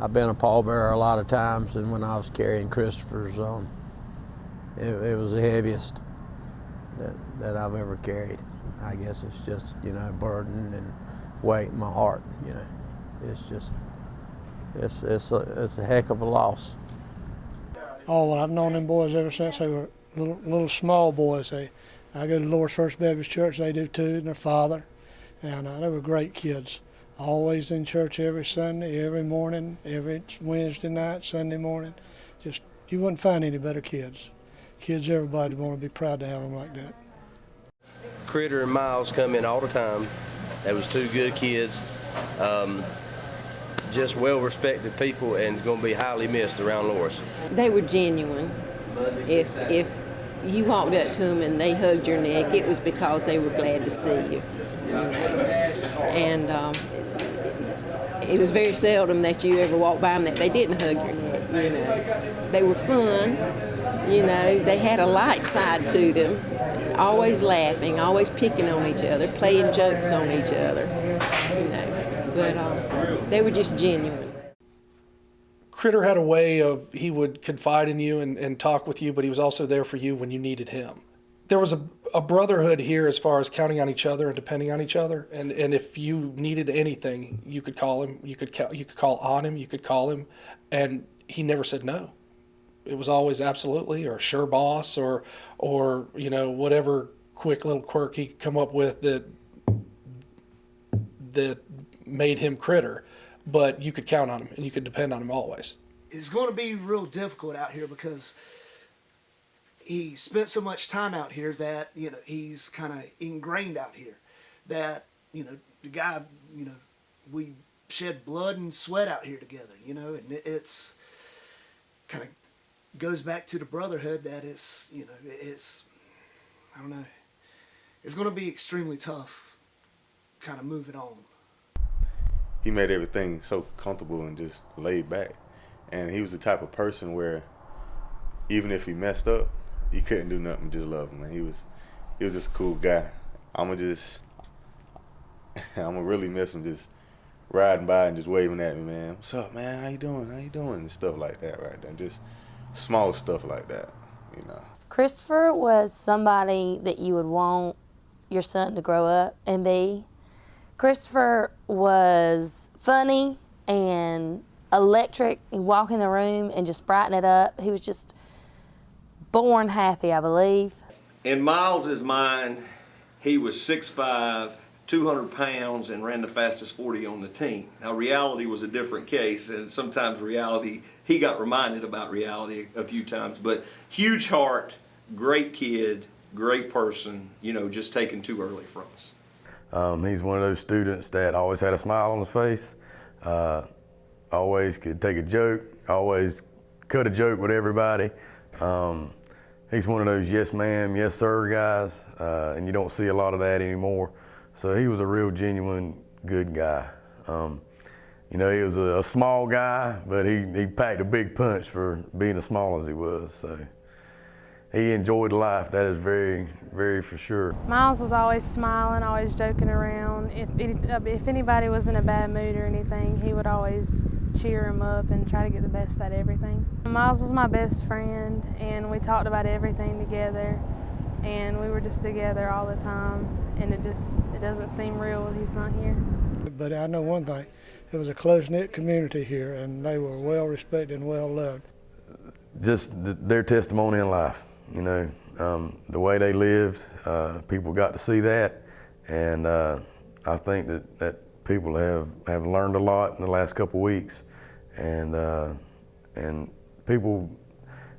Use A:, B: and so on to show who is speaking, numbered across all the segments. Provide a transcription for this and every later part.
A: I've been a pallbearer a lot of times, and when I was carrying Christopher's, it was the heaviest that I've ever carried. I guess it's just, you know, burden and weight in my heart, you know. It's just, it's a heck of a loss.
B: Oh, well, I've known them boys ever since they were little small boys. I go to Lord's First Baptist Church, they do too, and their father, and they were great kids. Always in church every Sunday, every morning, every Wednesday night, Sunday morning. Just, you wouldn't find any better kids. Kids, everybody would want to be proud to have them like that.
C: Critter and Miles come in all the time. That was two good kids. Just well-respected people and going to be highly missed around Loris.
D: They were genuine. If you walked up to them and they hugged your neck, it was because they were glad to see you. And it was very seldom that you ever walked by them that they didn't hug your neck, you know. They were fun, you know, they had a light side to them, always laughing, always picking on each other, playing jokes on each other, you know, but they were just genuine.
E: Critter had a way of, he would confide in you and talk with you, but he was also there for you when you needed him. There was a brotherhood here as far as counting on each other and depending on each other. And if you needed anything, you could call him, you could call on him, you could call him, and he never said no. It was always absolutely, or sure boss, or you know, whatever quick little quirk he could come up with that made him Critter. But you could count on him and you could depend on him always.
F: It's going to be real difficult out here because he spent so much time out here that, you know, he's kind of ingrained out here. That, you know, the guy, you know, we shed blood and sweat out here together, you know, and it's kind of goes back to the brotherhood that is, you know, it's, I don't know, it's going to be extremely tough kind of moving on.
G: He made everything so comfortable and just laid back. And he was the type of person where even if he messed up, you couldn't do nothing but just love him. And he was just a cool guy. I'm gonna really miss him just riding by and just waving at me, man. What's up, man? How you doing? How you doing? And stuff like that right there. Just small stuff like that, you know.
H: Christopher was somebody that you would want your son to grow up and be. Christopher was funny and electric. He'd walk in the room and just brighten it up. He was just born happy, I believe.
I: In Miles's mind, he was 6'5", 200 pounds, and ran the fastest 40 on the team. Now, reality was a different case, and sometimes reality, he got reminded about reality a few times, but huge heart, great kid, great person, you know, just taken too early from us.
J: He's one of those students that always had a smile on his face, always could take a joke, always cut a joke with everybody. He's one of those yes ma'am, yes sir guys, and you don't see a lot of that anymore. So he was a real genuine good guy. You know, he was a small guy, but he packed a big punch for being as small as he was. So he enjoyed life, that is very, very for sure.
K: Miles was always smiling, always joking around. If anybody was in a bad mood or anything, he would always cheer him up and try to get the best out of everything. Miles was my best friend, and we talked about everything together, and we were just together all the time, and it doesn't seem real when he's not here.
B: But I know one thing, it was a close-knit community here, and they were well respected and well loved.
J: Just their testimony in life. You know, the way they lived, people got to see that, and I think that people have learned a lot in the last couple of weeks, and people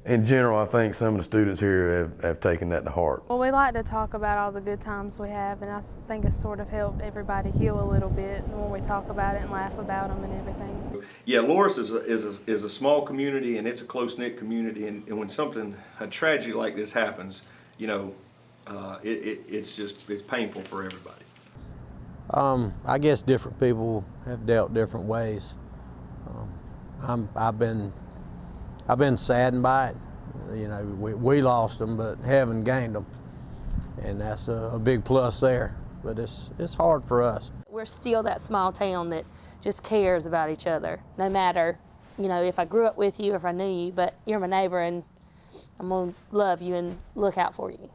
J: in general, I think some of the students here have taken that to heart.
K: Well, we like to talk about all the good times we have, and I think it's sort of helped everybody heal a little bit when we talk about it and laugh about them and everything.
I: Yeah, Loris is a small community, and it's a close-knit community, and when a tragedy like this happens, you know, it's painful for everybody.
A: I guess different people have dealt different ways. I've been saddened by it. You know, we lost them, but heaven gained them, and that's a big plus there. But it's hard for us.
H: We're still that small town that just cares about each other, no matter you know, if I grew up with you, if I knew you, but you're my neighbor and I'm going to love you and look out for you.